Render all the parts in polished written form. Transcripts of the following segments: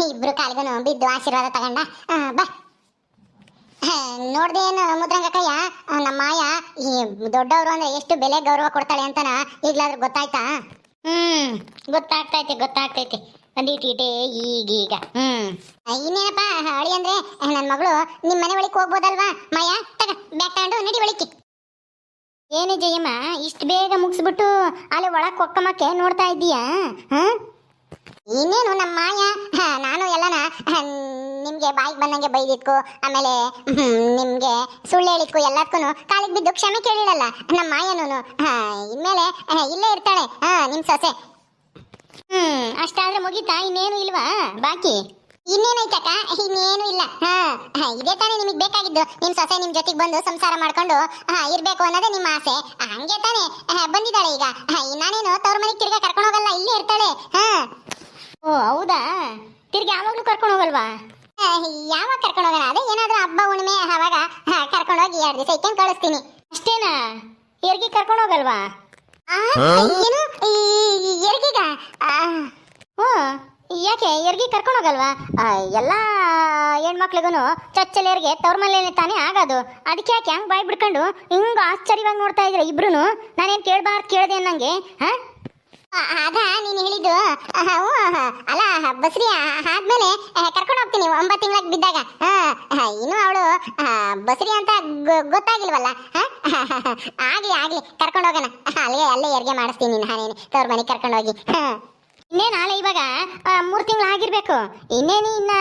ಇಬ್ರು ಕಾಲಿಗೂ ಬಿದ್ದು ಆಶೀರ್ವಾದ ತಗೊಂಡ ಬಾ. ನೋಡ್ದೆ ಏನು ಮುದ್ರಂಗಕ್ಕಯ್ಯ, ನಮ್ಮ ಮಾಯ ಈ ದೊಡ್ಡವರು ಅಂದ್ರೆ ಎಷ್ಟು ಬೆಲೆ ಗೌರವ ಕೊಡ್ತಾಳೆ ಅಂತನ ಈಗ್ಲಾದ್ರೂ ಗೊತ್ತಾಯ್ತಾ? ಗೊತ್ತಾಗ್ತೈತೆ ಒಂದೀಟೀಟೆ ಈಗೀಗ. ಇನ್ನೇನಪ್ಪ ಅಳಿ ಅಂದ್ರೆ ನನ್ನ ಮಗಳು ನಿಮ್ಮ ಮನೆ ಒಳಗೆ ಹೋಗ್ಬೋದಲ್ವಾ? ಮಾಯ ತಗ ಬ್ಯಾಗ್ ತಗೊಂಡು ನಡಿ ಒಳಕ್ಕೆ. ಏನೇ ಜಯಮ್ಮ, ಇಷ್ಟು ಬೇಗ ಮುಗಿಸ್ಬಿಟ್ಟು ಅಲ್ಲಿ ಒಳಗೆ ಕೊಕ್ಕಮಕ್ಕೆ ನೋಡ್ತಾ ಇದ್ದೀಯಾ? ಇನ್ನೇನು ನಮ್ಮ ಮಾಯ, ನಾನು ಎಲ್ಲನ ನಿಮ್ಗೆ ಬಾಯಿಗೆ ಬಂದಂಗೆ ಬೈದಿದ್ಕು, ಆಮೇಲೆ ನಿಮ್ಗೆ ಸುಳ್ಳು ಹೇಳಿದ್ಕು, ಎಲ್ಲದಕ್ಕೂ ಕಾಲಿಗೆ ಬಿದ್ದು ಕ್ಷಮೆ ಕೇಳಿರಲ್ಲ ನಮ್ಮ ಮಾಯನೂ. ಇನ್ಮೇಲೆ ಇಲ್ಲೇ ಇರ್ತಾಳೆ ನಿಮ್ ಸೊಸೆ. ಅಷ್ಟಾದ್ರೆ ಮುಗೀತಾ? ಇನ್ನೇನು ಇಲ್ವಾ ಬಾಕಿ? ಇನ್ನೇನೈತಕ್ಕ, ಇನ್ನೇನು ಇಲ್ಲ. ಇದೇ ತಾನೇ ನಿಮಗೆ ಬೇಕಾಗಿದ್ದು, ನಿಮ್ ಸೊಸೆ ನಿಮ್ ಜೊತೆಗೆ ಬಂದು ಸಂಸಾರ ಮಾಡ್ಕೊಂಡು ಇರ್ಬೇಕು ಅನ್ನೋದೇ ನಿಮ್ಮ ಆಸೆ. ಹಂಗೆ ತಾನೇ ಬಂದಿದ್ದಾಳೆ ಈಗ. ನಾನೇನು ತವ್ರ ಮನೆಗೆ ತಿರ್ಗಾ ಕರ್ಕೊಂಡು ಹೋಗಲ್ಲ, ಇಲ್ಲೇ ಇರ್ತಾಳೆ. ಓ ಹೌದಾ? ತಿರ್ಗಿ ಯಾವಾಗ್ಲೂ ಕರ್ಕೊಂಡು ಹೋಗಲ್ವಾ? ಯಾವಾಗ ಕರ್ಕೊಂಡು ಹೋಗೋಣ? ಅದೇ ಏನಾದ್ರೂ ಹಬ್ಬ ಹುಣ್ಣಿಮೆ ಅವಾಗ ಕರ್ಕೊಂಡು ಹೋಗಿ 2 ದಿವಸ ಇಕ್ಕಂಡು ಕಳಿಸ್ತೀನಿ. ಅಷ್ಟೇನಾ? ಎರ್ಗಿ ಕರ್ಕೊಂಡು ಹೋಗಲ್ವಾ? ಏನು ಎರ್ಗಿಗ? ಯಾಕೆ ಎರ್ಗಿ ಕರ್ಕೊಂಡು ಹೋಗಲ್ವಾ? ಎಲ್ಲ ಹೆಣ್ಮಕ್ಳಿಗೂ ಚಚ್ಚಲೇರಿಗೆ ತವ್ರ ಮನೇಲೆ ತಾನೇ ಆಗೋದು. ಅದಕ್ಕೆ ಯಾಕೆ ಹಂಗೆ ಬಾಯ್ ಬಿಡ್ಕೊಂಡು ಹಿಂಗೆ ಆಶ್ಚರ್ಯವಾಗಿ ನೋಡ್ತಾ ಇದ್ರೆ ಇಬ್ರು? ನಾನೇನು ಕೇಳ್ದೆ ಅನ್ನಂಗೆ. ಅದ ನೀನು ಹೇಳಿದ್ದು. ಅಲ್ಲ ಬಸ್ರಿ ಆದ್ಮೇಲೆ ಕರ್ಕೊಂಡು ಹೋಗ್ತೀನಿ 9 ತಿಂಗಳಿಗೆ ಬಿದ್ದಾಗ. ಇನ್ನು ಅವಳು ಬಸ್ರಿ ಅಂತ ಗೊತ್ತಾಗಿಲ್ವಲ್ಲ. ಆಗ್ಲಿ ಕರ್ಕೊಂಡು ಹೋಗೋಣ. ಅಲ್ಲೇ ಹೆರಿಗೆ ಮಾಡಿಸ್ತೀನಿ ನಾನೇನು ತವ್ರ ಮನೆಗೆ ಕರ್ಕೊಂಡು ಹೋಗಿ. ಇನ್ನೇನು ನಾಳೆ ಇವಾಗ 3 ತಿಂಗಳು ಆಗಿರ್ಬೇಕು. ಇನ್ನೇನು ಇನ್ನ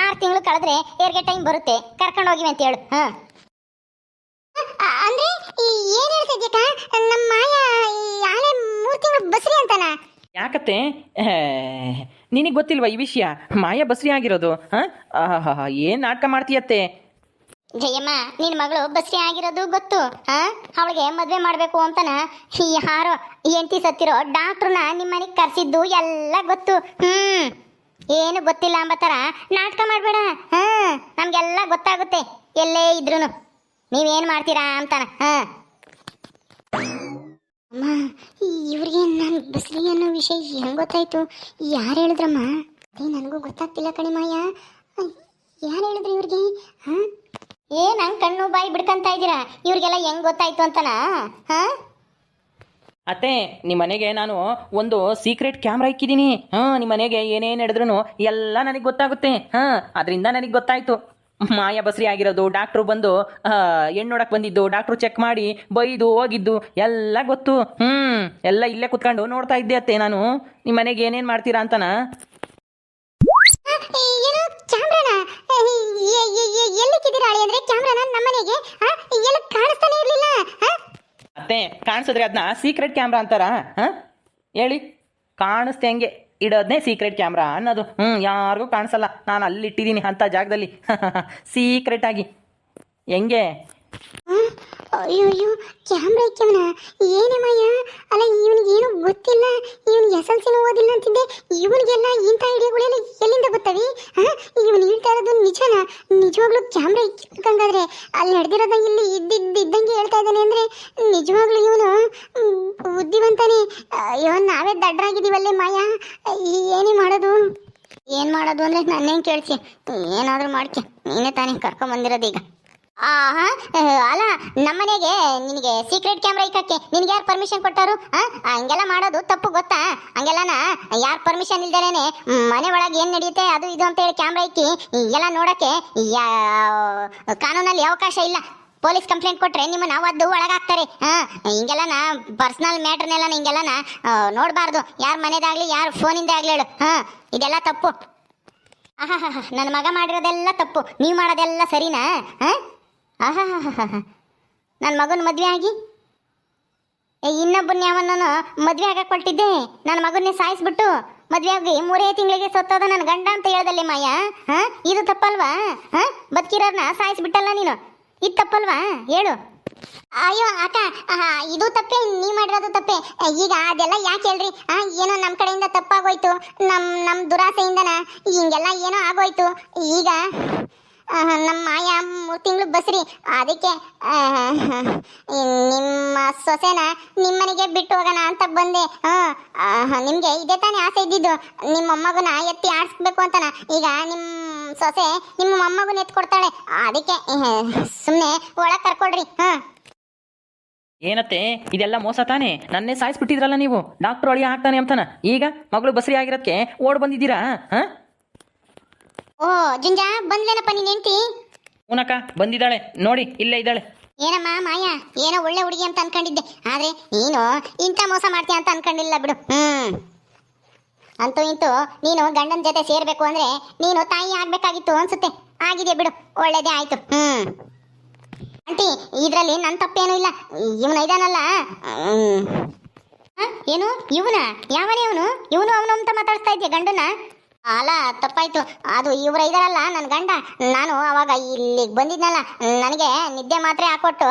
6 ತಿಂಗಳು ಕಳೆದ್ರೆ ಹೆರಿಗೆ ಟೈಮ್ ಬರುತ್ತೆ. ಕರ್ಕೊಂಡು ಹೋಗಿವಿ ಅಂತ ಹೇಳು. ಅಂದ್ರೆ ಏನ್ ಹೇಳ್ತಿದ್ಯಕ್ಕ? ನಮ್ಮ ಮಾಯ ಆಲೆ 3 ತಿಂಗಳು ಬಸ್ರಿ ಅಂತಾನ? ಯಾಕತ್ತೆ, ನಿನಗೆ ಗೊತ್ತಿಲ್ವಾ ಈ ವಿಷಯ? ಮಾಯ ಬಸ್ರಿ ಆಗಿರೋದು. ಏನ್ ನಾಟಕ ಮಾಡ್ತೀಯತ್ತೆ? ಜಯಮ್ಮ, ನಿನ್ ಮಗಳು ಬಸ್ರಿ ಆಗಿರೋದು ಗೊತ್ತು. ಅವಳಿಗೆ ಮದ್ವೆ ಮಾಡ್ಬೇಕು ಅಂತನ ಯಾರೋ ಹೆಂಡತಿ ಸತ್ತಿರೋ ಡಾಕ್ಟ್ರನ್ನ ನಿಮ್ಮ ಮನೆಗೆ ಕರ್ಸಿದ್ದು ಎಲ್ಲ ಗೊತ್ತು. ಏನು ಗೊತ್ತಿಲ್ಲ ಅಂಬತ್ತರ ನಾಟಕ ಮಾಡ್ಬೇಡ. ನಮ್ಗೆಲ್ಲ ಗೊತ್ತಾಗುತ್ತೆ ಎಲ್ಲೇ ಇದ್ರುನು ನೀವೇನ್ ಮಾಡ್ತೀರಾ ಅಂತಾನ. ಅಮ್ಮ, ಇವ್ರಿಗೆ ನಾನು ಬಸ್ರಿ ಅನ್ನೋ ವಿಷಯ ಹೆಂಗ್ ಗೊತ್ತಾಯ್ತು? ಯಾರು ಹೇಳಿದ್ರಮ್ಮ? ಅದೇ ನನಗೂ ಗೊತ್ತಾಗ್ತಿಲ್ಲ ಕಣೆ ಮಾಯ. ಯಾರು ಹೇಳಿದ್ರು ಇವ್ರಿಗೆ? ಏನ್ ಹಂಗ್ ಕಣ್ಣು ಬಾಯಿ ಬಿಡ್ಕಂತ ಇದ್ದೀರಾ? ಇವ್ರಿಗೆಲ್ಲ ಹೆಂಗ್ ಗೊತ್ತಾಯ್ತು ಅಂತನಾ? ಅತ್ತೆ, ನಿಮ್ಮ ಮನೆಗೆ ನಾನು ಒಂದು ಸೀಕ್ರೆಟ್ ಕ್ಯಾಮ್ರಾ ಇಕ್ಕಿದ್ದೀನಿ. ನಿಮ್ಮ ಮನೆಗೆ ಏನೇನು ನಡೆದ್ರು ಎಲ್ಲ ನನಗೆ ಗೊತ್ತಾಗುತ್ತೆ. ಅದರಿಂದ ನನಗೆ ಗೊತ್ತಾಯ್ತು ಮಾಯ ಬಸ್ರಿ ಆಗಿರೋದು. ಡಾಕ್ಟ್ರು ಬಂದು ಹೆಣ್ಣು ನೋಡಕ್ ಬಂದಿದ್ದು, ಡಾಕ್ಟ್ರು ಚೆಕ್ ಮಾಡಿ ಬೈದು ಹೋಗಿದ್ದು ಎಲ್ಲ ಗೊತ್ತು. ಎಲ್ಲ ಇಲ್ಲೇ ಕುತ್ಕೊಂಡು ನೋಡ್ತಾ ಇದ್ದೆ ಅತ್ತೆ ನಾನು. ನಿಮ್ಮ ಮನೆಗೆ ಏನೇನು ಮಾಡ್ತೀರಾ ಅಂತನಾ? ಅತ್ತೆ, ಕಾಣಿಸಿದ್ರೆ ಅದನ್ನ ಸೀಕ್ರೆಟ್ ಕ್ಯಾಮ್ರಾ ಅಂತಾರ? ಹೇಳಿ, ಕಾಣಿಸ್ತೆ ಹೆಂಗೆ ಇಡೋದನ್ನೇ ಸೀಕ್ರೆಟ್ ಕ್ಯಾಮ್ರಾ ಅನ್ನೋದು. ಯಾರಿಗೂ ಕಾಣಿಸಲ್ಲ. ನಾನು ಅಲ್ಲಿ ಇಟ್ಟಿದ್ದೀನಿ ಅಂಥ ಜಾಗದಲ್ಲಿ ಸೀಕ್ರೆಟ್ ಆಗಿ. ಹೆಂಗೆ? ಅಯ್ಯೋ ಕ್ಯಾಮ್ರಾ ಇಕ್ಕವನ ಏನೇ ಮಾಯ? ಅಲ್ಲ ಇವನಿಗೇನು ಗೊತ್ತಿಲ್ಲ, ಇವನು SLC ಓದಿಲ್ಲ ಅಂತಿದ್ದೆ. ಇವನಿಗೆಲ್ಲ ಇಂಥ ಐಡಿಯಾಗಳೆಲ್ಲ ಎಲ್ಲಿಂದ ಗೊತ್ತವೆ? ಇವನು ಹೇಳ್ತಾ ಇರೋದು ನಿಜನಾ? ನಿಜವಾಗ್ಲೂ ಕ್ಯಾಮ್ರಾ ಇಕ್ಕಂಗಾದ್ರೆ ಅಲ್ಲಿ ನಡೆದಿರೋದ ಇಲ್ಲಿ ಇದ್ದಂಗೆ ಹೇಳ್ತಾ ಇದ್ದಾನೆ ಅಂದ್ರೆ ನಿಜವಾಗ್ಲೂ ಇವನು ಬುದ್ಧಿವಂತಾನೆ. ಅಯ್ಯೋ, ನಾವೇ ದಡ್ಡರಾಗಿದ್ದೀವಲ್ಲೇ ಮಾಯ. ಏನೇ ಮಾಡೋದು? ಏನು ಮಾಡೋದು ಅಂದ್ರೆ ನನ್ನೇನು ಕೇಳಿಸಿ, ಏನಾದರೂ ಮಾಡ್ಕೆ. ನೀನೇ ತಾನೇ ಕರ್ಕೊಂಬಂದಿರೋದೀಗ. ಅಲ್ಲ, ನಮ್ಮನೆಗೆ ನಿನಗೆ ಸೀಕ್ರೆಟ್ ಕ್ಯಾಮ್ರಾ ಇಕ್ಕಕ್ಕೆ ನಿನಗೆ ಯಾರು ಪರ್ಮಿಷನ್ ಕೊಟ್ಟಾರು? ಹಂಗೆಲ್ಲ ಮಾಡೋದು ತಪ್ಪು ಗೊತ್ತಾ? ಹಂಗೆಲ್ಲನ ಯಾರು ಪರ್ಮಿಷನ್ ಇಲ್ದೇನೆ ಮನೆ ಒಳಗೆ ಏನು ನಡೆಯುತ್ತೆ ಅದು ಇದು ಅಂತ ಹೇಳಿ ಕ್ಯಾಮ್ರಾ ಇಕ್ಕಿ ಎಲ್ಲ ನೋಡೋಕ್ಕೆ ಕಾನೂನಲ್ಲಿ ಅವಕಾಶ ಇಲ್ಲ. ಪೊಲೀಸ್ ಕಂಪ್ಲೇಂಟ್ ಕೊಟ್ರೆ ನಿಮ್ಮನ್ನ ಒದ್ದು ಒಳಗಾಗ್ತಾರೆ. ಹಿಂಗೆಲ್ಲನ ಪರ್ಸನಲ್ ಮ್ಯಾಟ್ರನ್ನೆಲ್ಲ ಹಿಂಗೆಲ್ಲನ ನೋಡಬಾರ್ದು. ಯಾರ ಮನೆದಾಗ್ಲಿ ಯಾರ ಫೋನಿಂದ ಆಗ್ಲಿ ಹೇಳು. ಇದೆಲ್ಲ ತಪ್ಪು. ನನ್ನ ಮಗ ಮಾಡಿರೋದೆಲ್ಲ ತಪ್ಪು, ನೀವು ಮಾಡೋದೆಲ್ಲ ಸರಿನಾ? ನನ್ನ ಮಗನ ಮದುವೆ ಆಗಿ ಇನ್ನೊಬ್ಬನ ಯಾವನ್ನೂ ಮದುವೆ ಆಗಕ್ಕೆ ಕೊಟ್ಟಿದ್ದೆ. ನನ್ನ ಮಗನ್ನೇ ಸಾಯಿಸ್ಬಿಟ್ಟು ಮದುವೆ ಆಗಿ 3 ತಿಂಗಳಿಗೆ ಸತ್ತೋದ ನನ್ನ ಗಂಡ ಅಂತ ಹೇಳ್ದಲ್ಲೇ ಮಾಯ. ಇದು ತಪ್ಪಲ್ವಾ? ಬದುಕಿರೋರ್ನ ಸಾಯಿಸ್ಬಿಟ್ಟಲ್ಲ ನೀನು, ಇದು ತಪ್ಪಲ್ವಾ ಹೇಳು? ಅಯ್ಯೋ ಅಕ್ಕ, ಇದು ತಪ್ಪೆ, ನೀ ಮಾಡಿರೋದು ತಪ್ಪೆ. ಈಗ ಅದೆಲ್ಲ ಯಾಕೆ ಹೇಳ್ರಿ? ಏನೋ ನಮ್ಮ ಕಡೆಯಿಂದ ತಪ್ಪಾಗೋಯ್ತು, ನಮ್ಮ ದುರಾಸೆಯಿಂದನ ಹಿಂಗೆಲ್ಲ ಏನೋ ಆಗೋಯ್ತು. ಈಗ ನಮ್ಮ ಮಾಯ 3 ತಿಂಗಳು ಬಸ್ರಿ. ಅದಕ್ಕೆ ನಿಮ್ಮ ಸೊಸೆನ ನಿಮ್ಮನೆಗೆ ಬಿಟ್ಟು ಹೋಗೋಣ ಅಂತ ಬಂದೆ. ನಿಮಗೆ ಇದೇ ತಾನೇ ಆಸೆ ಇದ್ದಿದ್ದು, ನಿಮ್ಮ ಮೊಮ್ಮಗನ ಎತ್ತಿ ಆಡಿಸ್ಬೇಕು ಅಂತನ. ಈಗ ನಿಮ್ಮ ಸೊಸೆ ನಿಮ್ಮ ಮೊಮ್ಮಗನ ಎತ್ಕೊಡ್ತಾಳೆ. ಅದಕ್ಕೆ ಸುಮ್ಮನೆ ಒಳಗೆ ಕರ್ಕೊಳ್ರಿ. ಏನತ್ತೆ ಇದೆಲ್ಲ ಮೋಸ ತಾನೇ? ನನ್ನೇ ಸಾಯಿಸ್ಬಿಟ್ಟಿದ್ರಲ್ಲ ನೀವು, ಡಾಕ್ಟ್ರು ಅಳಿಯ ಆಗ್ತಾನೆ ಅಂತಾನ. ಈಗ ಮಗಳು ಬಸ್ರಿ ಆಗಿರೋದಕ್ಕೆ ಓಡ್ ಬಂದಿದ್ದೀರಾ? ಹಾಂ, ಓ ಜುಂಜಾ ಬಂದ್ಲೇನಪ್ಪ ನೀನ್ ಹೆಂಡ್ತಿ? ಉನಕ ಬಂದಿದ್ದಾಳೆ ನೋಡಿ, ಇಲ್ಲೇ ಇದ್ದಾಳೆ. ಏನಮ್ಮ ಮಾಯಾ, ಏನೋ ಒಳ್ಳೆ ಹುಡುಗಿ ಅಂತ ಅನ್ಕೊಂಡಿದ್ದೆ, ಆದ್ರೆ ನೀನು ಇಂಥ ಮೋಸ ಮಾಡ್ತೀಯ ಅಂತ ಅನ್ಕೊಂಡಿಲ್ಲ ಬಿಡು. ಅಂತೂ ಇಂತೂ ನೀನು ಗಂಡನ ಜೊತೆ ಸೇರ್ಬೇಕು ಅಂದ್ರೆ ನೀನು ತಾಯಿ ಆಗ್ಬೇಕಾಗಿತ್ತು ಅನ್ಸುತ್ತೆ. ಆಗಿದೆ ಬಿಡು, ಒಳ್ಳೇದೇ ಆಯ್ತು. ಆಂಟಿ, ಇದ್ರಲ್ಲಿ ನನ್ನ ತಪ್ಪೇನೂ ಇಲ್ಲ. ಇವನು ಇದಾನಲ್ಲ, ಏನು ಇವನ? ಯಾವನೇ ಇವನು ಅವನು ಅಂತ ಮಾತಾಡ್ತಾ ಇದ್ದೆ ಗಂಡನ? ಅಲ್ಲ, ತಪ್ಪಾಯ್ತು. ಅದು ಇವ್ರ ಇದಾರಲ್ಲ ನನ್ನ ಗಂಡ. ನಾನು ಅವಾಗ ಇಲ್ಲಿಗೆ ಬಂದಿದ್ನಲ್ಲ, ನನಗೆ ನಿದ್ದೆ ಮಾತ್ರೆ ಹಾಕೊಟ್ಟು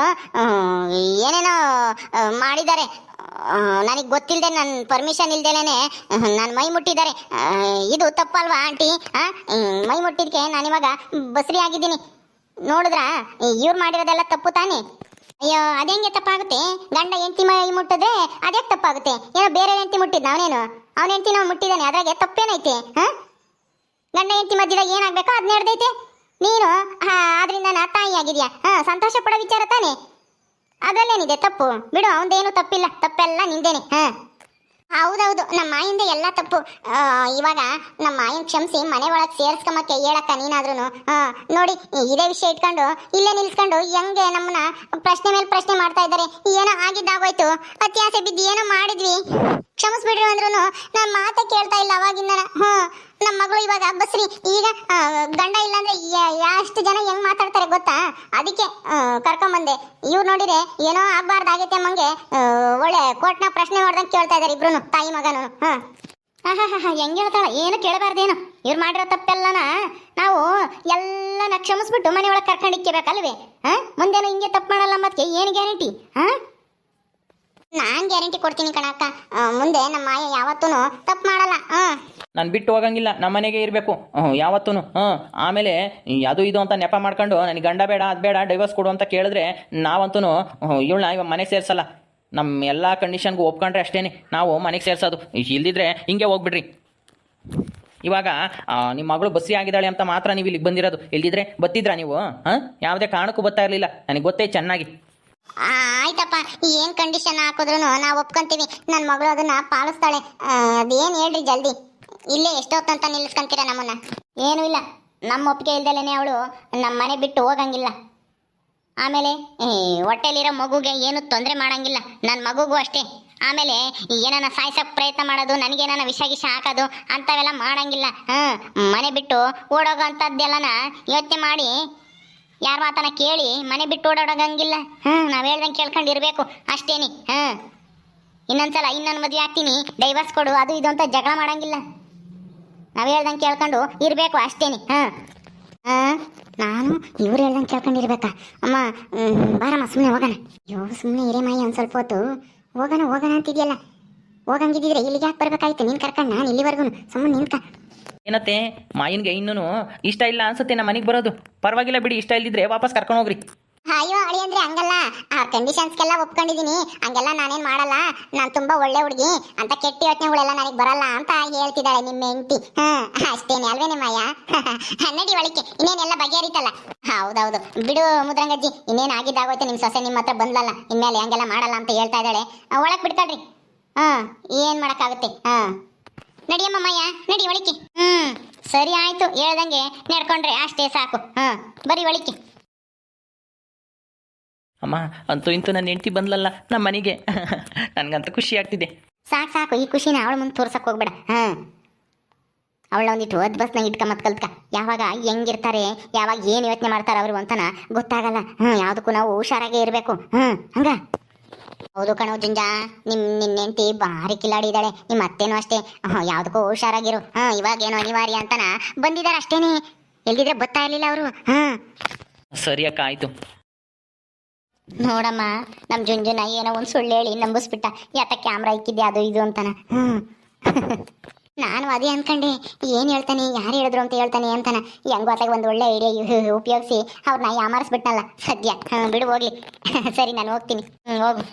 ಏನೇನೋ ಮಾಡಿದ್ದಾರೆ. ನನಗೆ ಗೊತ್ತಿಲ್ಲದೆ, ನನ್ನ ಪರ್ಮಿಷನ್ ಇಲ್ದೇನೆ ನನ್ನ ಮೈ ಮುಟ್ಟಿದ್ದಾರೆ. ಇದು ತಪ್ಪಲ್ವಾ ಆಂಟಿ? ಮೈ ಮುಟ್ಟಿದ್ಕೆ ನಾನಿವಾಗ ಬಸ್ರಿ ಆಗಿದ್ದೀನಿ. ನೋಡಿದ್ರ ಇವ್ರು ಮಾಡಿರೋದೆಲ್ಲ ತಪ್ಪು ತಾನೇ? ಅಯ್ಯೋ, ಅದೇಂಗೆ ತಪ್ಪಾಗುತ್ತೆ? ಗಂಡ ಹೆಂಡತಿ ಮೈ ಮುಟ್ಟಿದ್ರೆ ಅದೇ ತಪ್ಪಾಗುತ್ತೆ. ಏನೋ ಬೇರೆ ಹೆಂಡತಿ ಮುಟ್ಟಿದ್ನ ಅವನೇನು? ಅವನ ಹೆಂಡತಿ ನಾವು ಮುಟ್ಟಿದ್ದಾನೆ, ಅದ್ರಾಗೆ ತಪ್ಪೇನೈತೆ? ಗಂಡ ಹೆಂಡತಿ ಮಧ್ಯದಾಗ ಏನಾಗಬೇಕೋ ಅದ್ ನಡೆದೈತೆ. ನೀನು ಆದ್ರಿಂದ ನಾ ತಾಯಿ ಆಗಿದ್ಯಾ, ಸಂತೋಷ ಪಡೋ ವಿಚಾರ ತಾನೆ. ಅದ್ರಲ್ಲೇನಿದೆ ತಪ್ಪು? ಬಿಡು, ಅವನದೇನು ತಪ್ಪಿಲ್ಲ, ತಪ್ಪೆಲ್ಲ ನಿಂದೇನೆ. ಹೌದೌದು, ನಮ್ಮ ಮಾಯಿಂದ ಎಲ್ಲ ತಪ್ಪು. ಇವಾಗ ನಮ್ಮ ಮಾಯನ್ ಕ್ಷಮಿಸಿ ಮನೆ ಒಳಗೆ ಸೇರಿಸ್ಕೊಂಬಕ್ಕೆ ಹೇಳಕ್ಕ ನೀನಾದ್ರೂ ನೋಡಿ, ಇದೇ ವಿಷಯ ಇಟ್ಕೊಂಡು ಇಲ್ಲೇ ನಿಲ್ಸ್ಕೊಂಡು ಹೆಂಗೆ ನಮ್ಮನ್ನ ಪ್ರಶ್ನೆ ಮೇಲೆ ಪ್ರಶ್ನೆ ಮಾಡ್ತಾ ಇದ್ದಾರೆ. ಏನೋ ಆಗಿದ್ದಾಗೋಯ್ತು, ಅತ್ಯಾಸೆ ಬಿದ್ದು ಏನೋ ಮಾಡಿದ್ವಿ, ಕ್ಷಮಿಸ್ಬಿಡ್ರಿ ಅಂದ್ರೂ ನನ್ನ ಮಾತೆ ಕೇಳ್ತಾ ಇಲ್ಲ ಅವಾಗಿಂದ. ನಮ್ಮ ಮಗಳು ಇವಾಗ ಬಸ್ರಿ. ಈಗ ಗಂಡ ಇಲ್ಲಾಂದ್ರೆ ಎಷ್ಟು ಜನ ಹೆಂಗ್ ಮಾತಾಡ್ತಾರೆ ಗೊತ್ತಾ? ಅದಕ್ಕೆ ಕರ್ಕೊಂಬಂದೆ. ಇವ್ರು ನೋಡಿದ್ರೆ ಏನೋ ಆಗ್ಬಾರ್ದಾಗೈತೆ ಅಮ್ಮಂಗೆ ಒಳ್ಳೆ ಕೋರ್ಟ್ನ ಪ್ರಶ್ನೆ ಮಾಡ್ದಂಗೆ ಕೇಳ್ತಾ ಇದಾರೆ ಇಬ್ರು, ತಾಯಿ ಮಗನು. ಹೆಂಗೆ ಹೇಳ್ತಾಳ? ಏನು ಕೇಳಬಾರ್ದೇನು? ಇವ್ರು ಮಾಡಿರೋ ತಪ್ಪೆಲ್ಲನ ನಾವು ಎಲ್ಲನ ಕ್ಷಮಿಸ್ಬಿಟ್ಟು ಮನೆ ಒಳಗೆ ಕರ್ಕೊಂಡಿಕ್ಕಬೇಕಲ್ವೇ? ಮುಂದೇನು ಹಿಂಗೆ ತಪ್ಪು ಮಾಡಲ್ಲ ಮತ್ತೆ ಏನು ಗ್ಯಾರಂಟಿ? ನಾನ್ ಗ್ಯಾರಂಟಿ ಕೊಡ್ತೀನಿ ಕಣಕ್ಕ, ಮುಂದೆ ನಮ್ಮ ಮಾಯ ಯಾವತ್ತೂ ತಪ್ಪು ಮಾಡಲ್ಲ. ನಾನು ಬಿಟ್ಟು ಹೋಗಂಗಿಲ್ಲ, ನಮ್ಮ ಮನೆಗೆ ಇರಬೇಕು ಯಾವತ್ತೂ. ಆಮೇಲೆ ಅದು ಇದು ಅಂತ ನೆಪ ಮಾಡ್ಕೊಂಡು ನನಗೆ ಗಂಡ ಬೇಡ, ಅದು ಬೇಡ, ಡೈವರ್ಸ್ ಕೊಡು ಅಂತ ಕೇಳಿದ್ರೆ ನಾವಂತೂ ಇವಳನ್ನ ಇವಾಗ ಮನೆಗೆ ಸೇರಿಸಲ್ಲ. ನಮ್ಮ ಎಲ್ಲ ಕಂಡೀಷನ್ಗೂ ಒಪ್ಕೊಂಡ್ರೆ ಅಷ್ಟೇ ನಾವು ಮನೆಗೆ ಸೇರಿಸೋದು. ಇಲ್ದಿದ್ರೆ ಹಿಂಗೆ ಹೋಗ್ಬಿಡ್ರಿ. ಇವಾಗ ನಿಮ್ಮ ಮಗಳು ಬಸ್ರಿ ಆಗಿದ್ದಾಳೆ ಅಂತ ಮಾತ್ರ ನೀವು ಇಲ್ಲಿಗೆ ಬಂದಿರೋದು. ಇಲ್ದಿದ್ರೆ ಬತ್ತಿದ್ರಾ ನೀವು? ಯಾವುದೇ ಕಾರಣಕ್ಕೂ ಬರ್ತಾ ಇರಲಿಲ್ಲ, ನನಗೆ ಗೊತ್ತೇ ಚೆನ್ನಾಗಿ. ಆಯ್ತಪ್ಪ, ಏನ್ ಕಂಡೀಷನ್ ಹಾಕಿದ್ರು ನಾವು ಒಪ್ಕೊಂತೀವಿ. ನನ್ನ ಮಗಳು ಅದನ್ನ ಪಾಲಿಸ್ತಾಳೆ. ಅದೇನು ಹೇಳ್ರಿ ಜಲ್ದಿ, ಇಲ್ಲೇ ಎಷ್ಟೊತ್ತಂತ ನಿಲ್ಲಿಸ್ಕೊಂತೀರ ನಮ್ಮನ್ನ? ಏನೂ ಇಲ್ಲ, ನಮ್ಮ ಒಪ್ಪಿಗೆ ಇಲ್ದಲೇನೆ ಅವಳು ನಮ್ಮ ಮನೆ ಬಿಟ್ಟು ಹೋಗಂಗಿಲ್ಲ. ಆಮೇಲೆ ಹೊಟ್ಟೆಲಿರೋ ಮಗುಗೆ ಏನು ತೊಂದರೆ ಮಾಡಂಗಿಲ್ಲ, ನನ್ನ ಮಗುಗೂ ಅಷ್ಟೇ. ಆಮೇಲೆ ಏನಾನ ಸಾಯಿಸೋಕೆ ಪ್ರಯತ್ನ ಮಾಡೋದು, ನನಗೇನಾನ ವಿಷ ಗಿಷ ಹಾಕೋದು ಅಂಥವೆಲ್ಲ ಮಾಡಂಗಿಲ್ಲ. ಮನೆ ಬಿಟ್ಟು ಓಡೋಗೋ ಅಂಥದ್ದೆಲ್ಲನ ಯೋಚನೆ ಮಾಡಿ ಯಾರ ಮಾತನ ಕೇಳಿ ಮನೆ ಬಿಟ್ಟು ಓಡಾಡೋಗಂಗಿಲ್ಲ. ನಾವು ಹೇಳ್ದಂಗೆ ಕೇಳ್ಕೊಂಡಿರ್ಬೇಕು ಅಷ್ಟೇನಿ. ಇನ್ನೊಂದ್ಸಲ ಇನ್ನೊಂದು ಮದುವೆ ಆಗ್ತೀನಿ, ಡೈವರ್ಸ್ ಕೊಡು, ಅದು ಇದು ಅಂತ ಜಗಳ ಮಾಡಂಗಿಲ್ಲ. ನಾವು ಹೇಳ್ದಂಗೆ ಕೇಳ್ಕೊಂಡು ಇರಬೇಕು ಅಷ್ಟೇನಿ. ನಾನು ಇವ್ರು ಹೇಳ್ದಂಗೆ ಕೇಳ್ಕೊಂಡಿರ್ಬೇಕಾ? ಅಮ್ಮ ಬಾರಮ್ಮ, ಸುಮ್ಮನೆ ಹೋಗೋಣ. ಅಯ್ಯೋ, ಸುಮ್ಮನೆ ಇರೇ ಮಾಯಿ, ಒಂದು ಸ್ವಲ್ಪ ಹೊತ್ತು ಹೋಗೋಣ ಅಂತಿದ್ಯಲ್ಲ. ಹೋಗಂಗಿದ್ದಿದ್ರೆ ಇಲ್ಲಿಗೆ ಯಾಕೆ ಬರ್ಬೇಕಾಯ್ತು? ನೀನು ಕರ್ಕೊಂಡು ನಾನು ಇಲ್ಲಿವರೆಗೂ ಸುಮ್ಮನೆ ನಿಂತ್ಕ. ಏನತ್ತೆ, ಮಾಯಿನ್ಗೆ ಇನ್ನೂ ಇಷ್ಟ ಇಲ್ಲ ಅನ್ಸುತ್ತೆ ನಮ್ಮ ಮನೆಗೆ ಬರೋದು. ಪರವಾಗಿಲ್ಲ ಬಿಡಿ, ಇಷ್ಟ ಇಲ್ದಿದ್ರೆ ವಾಪಸ್ ಕರ್ಕೊಂಡು ಹೋಗ್ರಿ. ಅಯ್ಯೋ ಅಳಿ ಅಂದ್ರೆ ಹಂಗಲ್ಲ, ಆ ಕಂಡೀಷನ್ಸ್ಗೆಲ್ಲ ಒಪ್ಕೊಂಡಿದ್ದೀನಿ, ಹಂಗೆಲ್ಲ ನಾನೇನು ಮಾಡಲ್ಲ, ನಾನು ತುಂಬ ಒಳ್ಳೆ ಹುಡುಗಿ ಅಂತ ಕೆಟ್ಟ ಯೋಚನೆಗಳೆಲ್ಲ ನನಗೆ ಬರಲ್ಲ ಅಂತ ಹೇಳ್ತಿದ್ದಾಳೆ ನಿಮ್ಮ ಹೆಂಡತಿ. ಅಷ್ಟೇನೆ ಅಲ್ವೇನೆ ಮಾಯ? ನಡಿ ಒಳಕ್ಕೆ, ಇನ್ನೇನೆಲ್ಲ ಬಗೆಹರಿತಲ್ಲ. ಹೌದೌದು ಬಿಡು ಮುದ್ರಂಗಜ್ಜಿ, ಇನ್ನೇನು ಆಗಿದ್ದಾಗೋಯ್ತು. ನಿಮ್ಮ ಸೊಸೆ ನಿಮ್ಮ ಹತ್ರ ಬಂದ್ಲಲ್ಲ, ಇನ್ಮೇಲೆ ಹಂಗೆಲ್ಲ ಮಾಡಲ್ಲ ಅಂತ ಹೇಳ್ತಾ ಇದ್ದಾಳೆ. ಒಳಗೆ ಬಿಡ್ಕೊಳ್ರಿ. ಏನು ಮಾಡೋಕ್ಕಾಗುತ್ತೆ? ನಡಿಯಮ್ಮ ಮಾಯ, ನಡಿ ಒಳಿಕೆ. ಸರಿ ಆಯ್ತು, ಹೇಳ್ದಂಗೆ ನಡ್ಕೊಂಡ್ರೆ ಅಷ್ಟೇ ಸಾಕು. ಬರೀ ಒಳಿಕೆ. ಅಮ್ಮ, ಅಂತೂ ಇಂತೂ ನನ್ನ ಹೆಂಡತಿ ಬಂದ್ಲಲ್ಲ ನಮ್ಮ ಮನೆಗೆ, ನನಗಂತೂ ಖುಷಿ ಆಗ್ತಿದೆ. ಸಾಕು, ಈ ಖುಷಿನ ಅವಳ ಮುಂದೆ ತೋರ್ಸಕ್ಕೆ ಹೋಗ್ಬೇಡ. ಅವಳ ಒಂದಿಟ್ಟು ಅದ್ ಬಸ್ನಾಗ ಇಟ್ಕೊಂಬತ್ ಕಲ್ತ್ಕ. ಯಾವಾಗ ಹೆಂಗಿರ್ತಾರೆ, ಯಾವಾಗ ಏನು ಯೋಚನೆ ಮಾಡ್ತಾರೆ ಅವರು ಅಂತನ ಗೊತ್ತಾಗಲ್ಲ. ಯಾವುದಕ್ಕೂ ನಾವು ಹುಷಾರಾಗೇ ಇರಬೇಕು. ಹಂಗ ಹೌದು ಕಣೋ ಜುಂಜಾ, ನಿನ್ನ ಹೆಂಡತಿ ಭಾರಿ ಕಿಲಾಡಿ ಇದ್ದಾಳೆ. ನಿಮ್ಮ ಅತ್ತೇನೂ ಅಷ್ಟೇ, ಯಾವುದಕ್ಕೂ ಹುಷಾರಾಗಿರು. ಇವಾಗೇನೋ ಅನಿವಾರ್ಯ ಅಂತನ ಬಂದಿದ್ದಾರೆ ಅಷ್ಟೇನೆ, ಎಲ್ದಿದ್ರೆ ಗೊತ್ತಾ ಇರಲಿಲ್ಲ ಅವರು. ಸರಿ ಅಕ್ಕ, ಆಯ್ತು. ನೋಡಮ್ಮ, ನಮ್ಮ ಜುಂಜುನ ಏನೋ ಒಂದು ಸುಳ್ಳು ಹೇಳಿ ನಂಬಿಸ್ಬಿಟ್ಟ. ಯಾತ ಕ್ಯಾಮ್ರಾ ಇಕ್ಕಿದ್ದೆ ಅದು ಇದು ಅಂತಾನ. ನಾನು ಅದೇ ಅನ್ಕೊಂಡೆ ಏನು ಹೇಳ್ತಾನೆ ಯಾರು ಹೇಳಿದ್ರು ಅಂತ ಹೇಳ್ತಾನೆ ಅಂತಾನ ಹೆಂಗೋ ಅತ್ತಾಗ ಒಂದು ಒಳ್ಳೆ ಐಡಿಯಾ ಉಪಯೋಗಿಸಿ ಅವ್ರನ್ನ ಯಾಮಾರಿಸ್ಬಿಟ್ನಲ್ಲ ಸದ್ಯ ಬಿಡು ಹೋಗ್ಲಿ ಸರಿ ನಾನು ಹೋಗ್ತೀನಿ ಹೋಗು.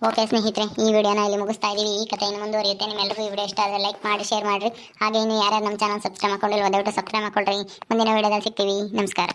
ಓಕೆ ಸ್ನೇಹಿತರೆ, ಈ ವಿಡಿಯೋನ ಇಲ್ಲಿ ಮುಗಿಸ್ತಾ ಇದೀವಿ. ಈ ಕಥೆಯನ್ನು ಮುಂದುವರಿಯುತ್ತೆ. ನಿಮ್ಮೆಲ್ಲರಿಗೂ ಈ ವಿಡಿಯೋ ಇಷ್ಟ ಆದರೆ ಲೈಕ್ ಮಾಡಿ, ಶೇರ್ ಮಾಡಿರಿ. ಹಾಗೆ ಇನ್ನು ಯಾರ್ಯಾರು ನಮ್ಮ ಚಾನಲ್ ಸಬ್ಸ್ಕ್ರೈಬ್ ಮಾಡ್ಕೊಂಡಿಲ್ಲ ದಯವಿಟ್ಟು ಸಬ್ಸ್ಕ್ರೈಬ್ ಮಾಡ್ಕೊಳ್ರಿ. ಮುಂದಿನ ವಿಡಿಯೋದಲ್ಲಿ ಸಿಗ್ತೀವಿ. ನಮಸ್ಕಾರ.